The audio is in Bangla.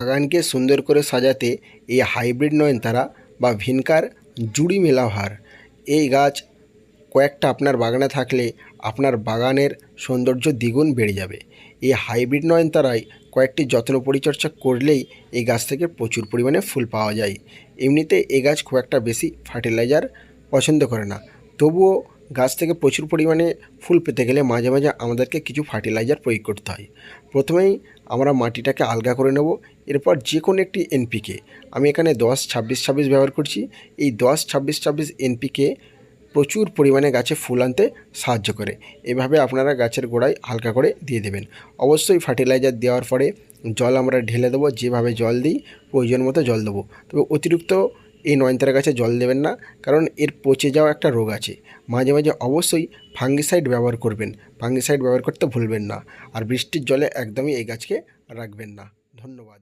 বাগানকে সুন্দর করে সাজাতে এই হাইব্রিড নয়নতারা বা ভিনকার জুড়ি মেলা হার এই গাছ কয়েকটা আপনার বাগানে থাকলে আপনার বাগানের সৌন্দর্য দ্বিগুণ বেড়ে যাবে। এই হাইব্রিড নয়নতারায় কয়েকটি যত্ন পরিচর্যা করলেই এই গাছ থেকে প্রচুর পরিমাণে ফুল পাওয়া যায়। এমনিতে এই গাছ খুব একটা বেশি ফার্টিলাইজার পছন্দ করে না, তবুও গাছ থেকে প্রচুর পরিমাণে ফুল পেতে গেলে মাঝে মাঝে আমাদেরকে কিছু ফার্টিলাইজার প্রয়োগ করতে হয়। প্রথমেই আমরা মাটিটাকে আলগা করে নেব, এরপর যে কোনো একটি এনপিকে, আমি এখানে 10-26-26 ব্যবহার করছি। এই 10-26-26 এনপিকে প্রচুর পরিমাণে গাছে ফুল আনতে সাহায্য করে। এভাবে আপনারা গাছের গোড়ায় হালকা করে দিয়ে দেবেন। অবশ্যই ফার্টিলাইজার দেওয়ার পরে জল আমরা ঢেলে দেবো, যেভাবে জল দিই প্রয়োজন মতো জল দেবো। তবে অতিরিক্ত এই নয়নতারা গাছে জল দেবেন না, কারণ এর পচে যাওয়া একটা রোগ আছে। মাঝে মাঝে অবশ্যই ফাঙ্গিসাইড ব্যবহার করবেন, ফাঙ্গিসাইড ব্যবহার করতে ভুলবেন না। আর বৃষ্টির জলে একদমই এই গাছকে রাখবেন না। ধন্যবাদ।